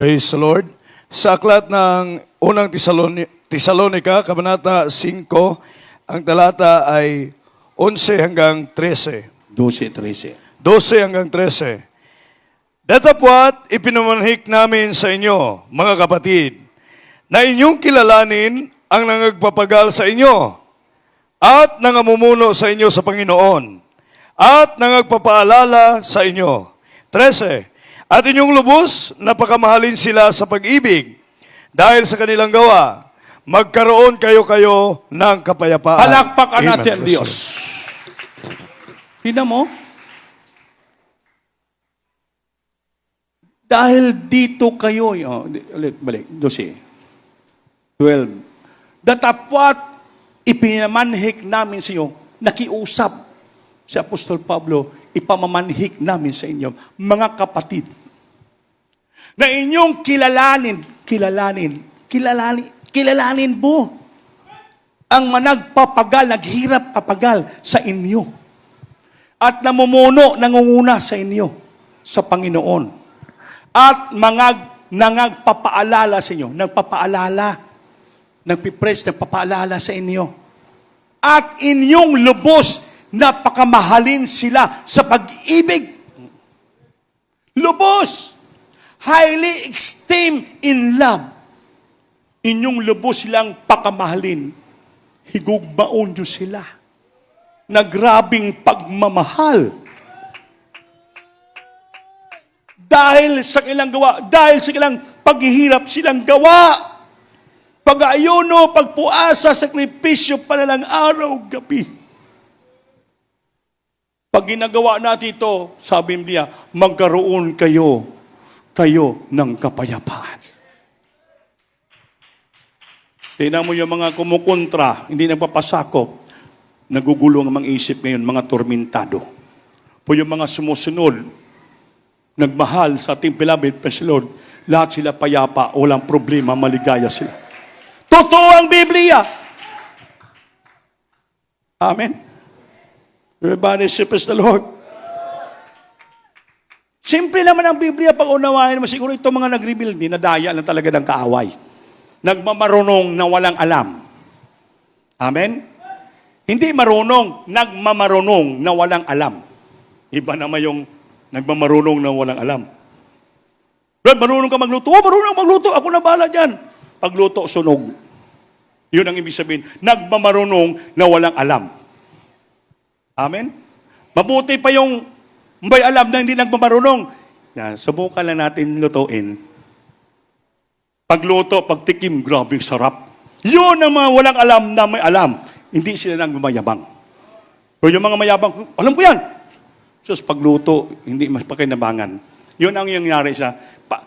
Praise the Lord. Sa aklat ng unang Tesalonica, Kabanata 5, ang talata ay 11 hanggang 13. 12-13. 12 hanggang 13. Datapwat ipinamanhik namin sa inyo, mga kapatid, na inyong kilalanin ang nangagpapagal sa inyo at nangamumuno sa inyo sa Panginoon at nangagpapaalala sa inyo. 13. At inyong lubos na pakamahalin sila sa pag-ibig dahil sa kanilang gawa, magkaroon kayo ng kapayapaan. Palakpakan Amen. natin ang Diyos. Tingnan mo. Dahil dito kayo, ulit, balik, 12. 12. Datapwat ipinamanhik namin sa iyo, nakiusap si Apostol Pablo, ipamamanhik namin sa inyo, mga kapatid, na inyong kilalanin mo ang managpapagal, naghirap kapagal sa inyo at namumuno, nangunguna sa inyo sa Panginoon at nangagpapaalala sa inyo, nagpapaalala sa inyo at inyong lubos na pakamahalin sila sa pag-ibig. Lubos, highly esteemed in love. Inyong lubos silang pakamahalin. Higugmaon nyo sila. Nagrabing pagmamahal. Dahil sa kanilang gawa, dahil sa kanilang paghihirap silang gawa, pag-ayuno, pagpuasa, sakripisyo, panalang araw, gabi. Pag ginagawa natin ito, sa Biblia, magkaroon kayo ng kapayapaan. Tingnan mo yung mga kumukontra, hindi nagpapasakop, nagugulong ang mga isip ngayon, mga tormentado. Po yung mga sumusunod, nagmahal sa ating beloved praise the Lord, lahat sila payapa, walang problema, maligaya sila. Totoo ang Biblia. Amen. Everybody say praise the Lord. Simple naman ang Biblia pag unawain mo. Siguro itong mga nag-reveal, dinadaya lang talaga ng kaaway. Nagmamarunong na walang alam. Amen? Hindi marunong, nagmamarunong na walang alam. Iba naman yung nagmamarunong na walang alam. Brad, marunong ka magluto? Oh, marunong magluto. Ako na bahala dyan. Pagluto, sunog. Yun ang ibig sabihin. Nagmamarunong na walang alam. Amen? Mabuti pa yung may alam na hindi nagmamarunong. Yan, subukan lang natin lutuin. Pagluto, pagtikim, grabe sarap. Yun ang mga walang alam na may alam. Hindi sila nang mayabang. Pero yung mga mayabang, alam ko yan. So, pagluto, hindi mas pakinabangan. Yun ang nangyari sa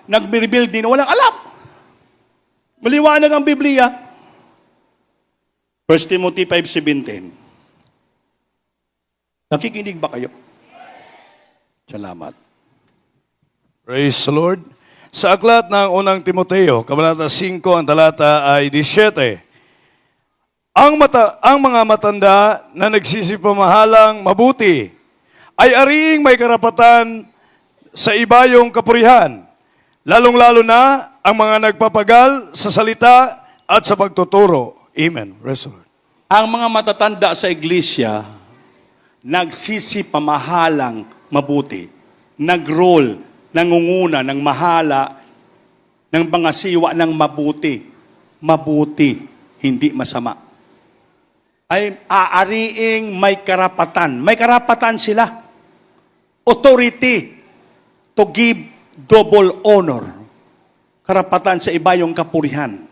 nag-rebuild din, walang alam. Maliwanag ang Biblia. 1 Timothy 5:17. Nakikinig ba kayo? Salamat. Praise the Lord. Sa aklat ng unang Timoteo, Kabanata 5, ang talata ay 17. Ang mga matanda na nagsisipamahalang mabuti ay ariing may karapatan sa ibayong kapurihan, lalong-lalo na ang mga nagpapagal sa salita at sa pagtuturo. Amen. Praise the Lord. Ang mga matatanda sa iglesia, nagsisipamahalang mabuti, nag-role, nangunguna, ng mahala, ng mga siwa ng mabuti. Mabuti, hindi masama. Ay aariing may karapatan. May karapatan sila. Authority to give double honor. Karapatan sa iba yung kapurihan.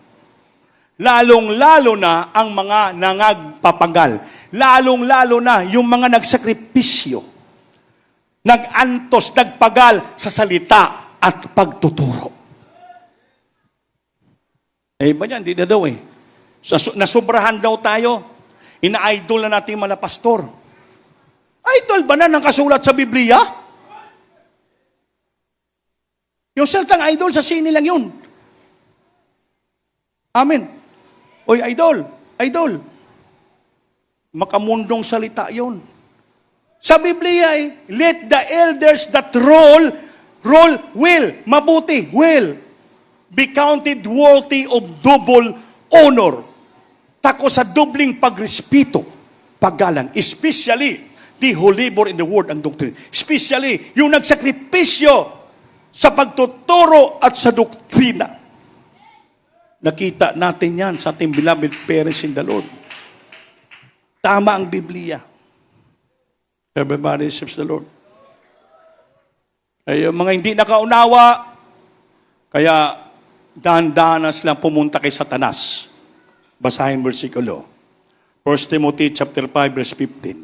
Lalong-lalo na ang mga nangagpapagal. Lalong-lalo na yung mga nagsakripisyo. Nag-antos, nagpagal sa salita at pagtuturo. Iba yan, hindi na daw eh. Nasubrahan daw tayo. Ina-idol na natin mga pastor. Idol ba na ng kasulat sa Biblia? Yung salitang idol, sa sini lang yun. Amen. Oy, idol. Makamundong salita yun. Sa Biblia let the elders that rule will, mabuti, will. be counted worthy of double honor. Tako sa dobling pagrespeto, paggalang, especially the who labor in the word and doctrine. Especially yung nagsakripisyo sa pagtuturo at sa doktrina. Nakita natin yan sa ating beloved parents in the Lord. Tama ang Biblia. Everybody serves the Lord. Ay, mga hindi nakaunawa, kaya dahan-dahan na silang pumunta kay Satanas. Basahin versikulo. 1 Timothy chapter 5 verse 15.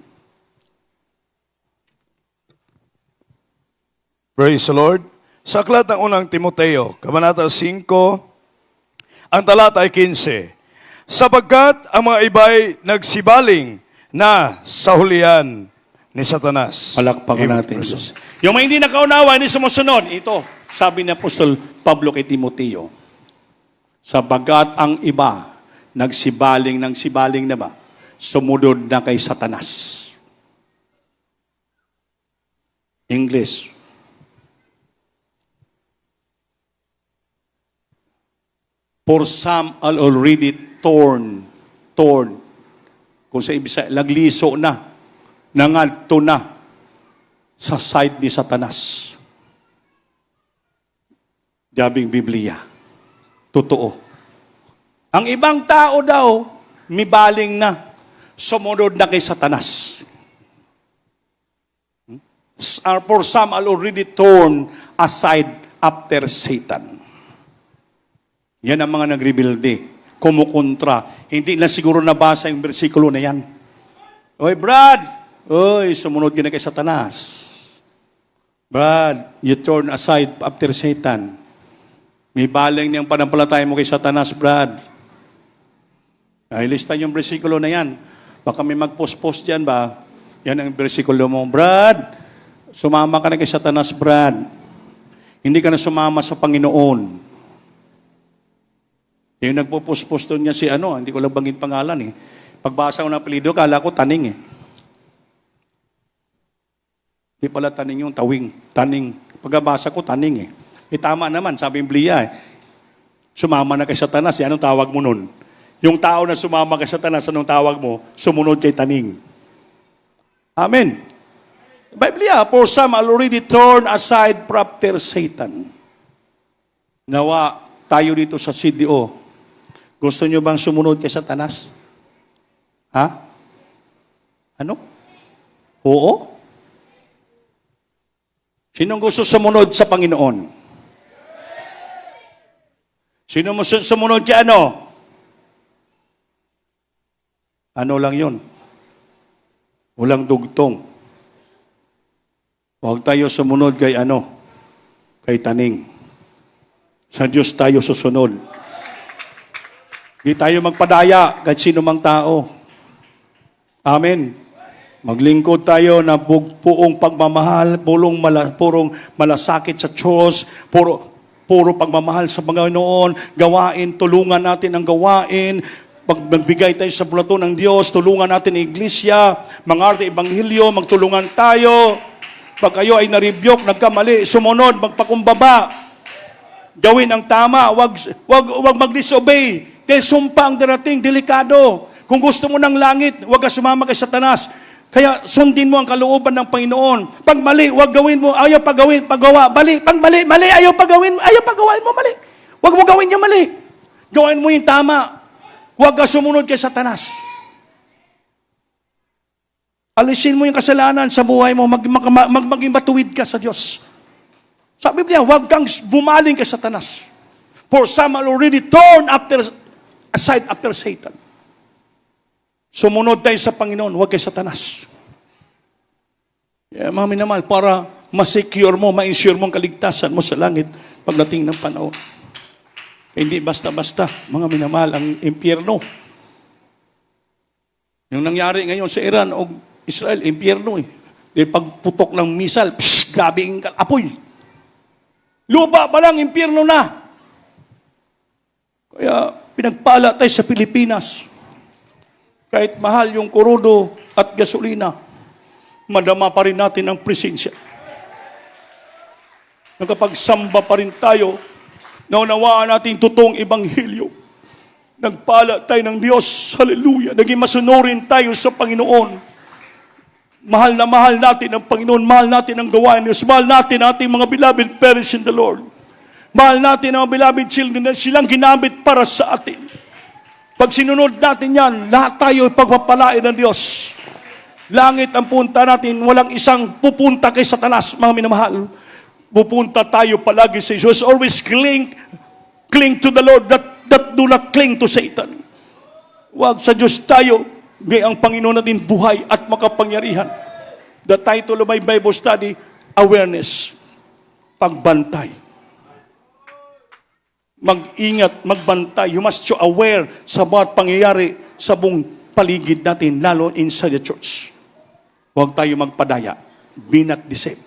Praise the Lord. Sa aklat ng unang Timoteo, Kabanata 5, ang talata ay 15. Sapagkat ang mga iba'y nagsibaling na sa hulihan ni Satanas. Palakpakan Amen. natin, Diyos. Yung mga hindi nakaunawa, hindi sumusunod. Ito, sabi ni Apostol Pablo kay Timoteo. Sapagkat ang iba, nagsibaling ng sibaling na ba? Sumunod na kay Satanas. English. For some are already torn. Kung sa ibig sabihin, nagliso na, nangadto na sa side ni Satanas. Jabing Biblia. Totoo. Ang ibang tao daw, mibaling na, sumunod na kay Satanas. For some are already torn aside after Satan. Yan ang mga nagrebelde, kumukontra. Hindi na siguro nabasa yung bersikulo na yan. Oy, Brad! Oy, sumunod ka na kay Satanas. Brad, you turn aside after Satan. May baling niyang panampalataya mo kay Satanas, Brad. Ay, lista yung bersikulo na yan. Baka may mag-post-post dyan ba? Yan ang bersikulo mo. Brad, sumama ka na kay Satanas, Brad. Hindi ka na sumama sa Panginoon. Yung nagpo-post-post doon niya si hindi ko lang banggit pangalan eh. Pagbasa ko ng apelido, kala ko taning eh. Di pala taning yung tawing. Taning. Pagbasa ko, taning eh. Tama naman, sabi ng Biblia eh. Sumama na kay Satanas, anong tawag mo nun? Yung tao na sumama kay Satanas, anong tawag mo? Sumunod kay taning. Amen. Biblia, for some already torn aside after Satan. Nawa tayo dito sa CDO. Gusto nyo bang sumunod kay Satanas? Ha? Ano? Oo? Sinong gusto sumunod sa Panginoon? Sino mo sumunod kay ano? Ano lang yun? Walang dugtong. Huwag tayo sumunod kay kay taning. Sa Diyos tayo susunod. Di tayo magpadaya kahit sino mang tao. Amen. Maglingkod tayo na buong pagmamahal, purong malasakit sa Diyos, puro pagmamahal sa Panginoon, gawain, tulungan natin ang gawain, pag magbigay tayo sa bulato ng Diyos, tulungan natin ang iglesia, mangarte ebanghelyo, magtulungan tayo. Pag kayo ay narebuke, nagkamali, sumunod, magpakumbaba, gawin ang tama, wag mag-disobey. Dahil sumpa ang darating, delikado. Kung gusto mo ng langit, huwag ka sumama kay Satanas. Kaya sundin mo ang kalooban ng Panginoon. Pag mali, huwag gawin mo, ayaw pagawin, paggawa. Pag mali, ayaw pagawain mo mali. Huwag mo gawin yung mali. Gawin mo yung tama. Huwag ka sumunod kay Satanas. Alisin mo yung kasalanan sa buhay mo, maging matuwid ka sa Diyos. Sa Biblia, huwag kang bumaling kay Satanas. For some are already torn aside after Satan. Sumunod tayo sa Panginoon, huwag kay Satanas. Mga minamahal, para ma-secure mo, ma-ensure mo ang kaligtasan mo sa langit pagdating ng panahon. Hindi basta-basta, mga minamahal, ang impyerno. Yung nangyari ngayon sa Iran o Israel, impyerno eh. Dahil pagputok ng misal, grabe ang apoy. Lupa pa lang, impyerno na. Kaya pinagpala tayo sa Pilipinas. Kahit mahal yung kurudo at gasolina, madama pa rin natin ang presensya. Nakapagsamba pa rin tayo Naunawaan natin totoong ebanghelyo. Nagpala tayo ng Diyos. Hallelujah. Naging masunurin tayo sa Panginoon. Mahal na mahal natin ang Panginoon. Mahal natin ang gawain Diyos. Mahal natin ang ating mga beloved parents in the Lord. Mahal natin ang beloved children na silang ginamit para sa atin. Pag sinunod natin yan, lahat tayo pagpapalain ng Diyos. Langit ang punta natin. Walang isang pupunta kay Satanas, mga minamahal. Pupunta tayo palagi sa Jesus. Always cling to the Lord that do not cling to Satan. Huwag sa Diyos tayo. May ang Panginoon natin buhay at makapangyarihan. The title of my Bible study, Awareness. Pagbantay. Mag-ingat, magbantay. You must be aware sa bawat pangyayari sa buong paligid natin, lalo inside the church. Huwag tayo magpadaya. Be not deceived.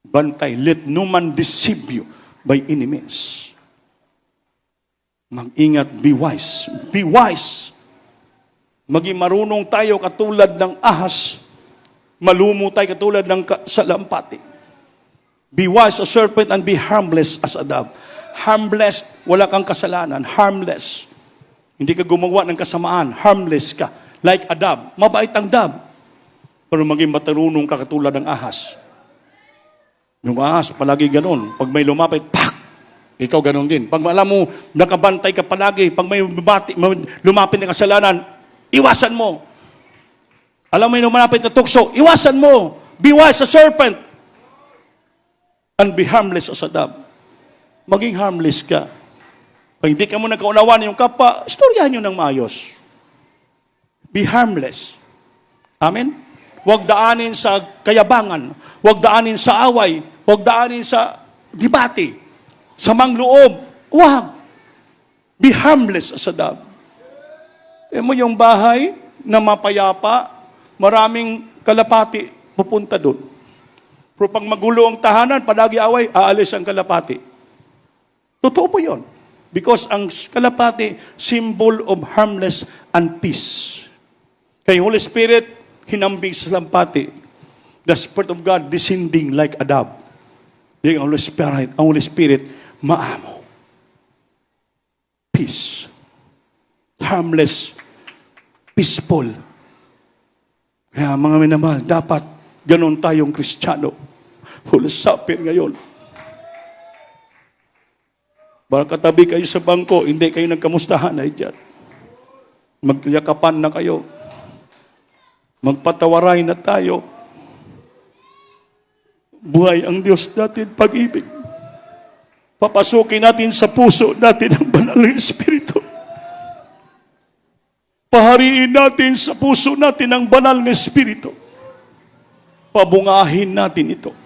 Bantay. Let no man deceive you by any means. Mag-ingat, be wise. Be wise. Maging marunong tayo katulad ng ahas. Malumo tayo katulad ng salampati. Be wise as serpent and be harmless as a dove. Harmless, wala kang kasalanan. Harmless. Hindi ka gumawa ng kasamaan. Harmless ka. Like a dove. Mabait ang dove. Pero maging matarunong ka katulad ng ahas. Yung ahas, palagi ganun. Pag may lumapit, pak! Ikaw ganun din. Pag alam mo, nakabantay ka palagi. Pag may lumapit na kasalanan, iwasan mo. Alam mo yung lumapit na tukso, iwasan mo. Be wise as serpent. And be harmless as a dove. Maging harmless ka. Pag hindi ka mo nagkaunawan yung kapwa, istoryahan nyo ng maayos. Be harmless. Amen? Huwag daanin sa kayabangan. Huwag daanin sa away. Huwag daanin sa debate. Sa mangloob. Huwag. Be harmless as a dove. Mo yung bahay na mapayapa, maraming kalapati pupunta doon. Pero pag magulo ang tahanan, palagi away, aalis ang kalapati. Totoo po yun. Because ang kalapati, symbol of harmless and peace. Kaya Holy Spirit, hinambing sa lampati. The Spirit of God descending like a dove. Yung Holy Spirit, maamo. Peace. Harmless. Peaceful. Kaya mga minamahal, dapat ganon tayong Kristiyano. Hulasapin ngayon. Baka katabi kayo sa bangko, hindi kayo nagkamustahan ay dyan. Magyakapan na kayo. Magpatawaray na tayo. Buhay ang Diyos natin, pag-ibig. Papasukin natin sa puso natin ang banal na Espiritu. Pahariin natin sa puso natin ang banal na Espiritu. Pabungahin natin ito.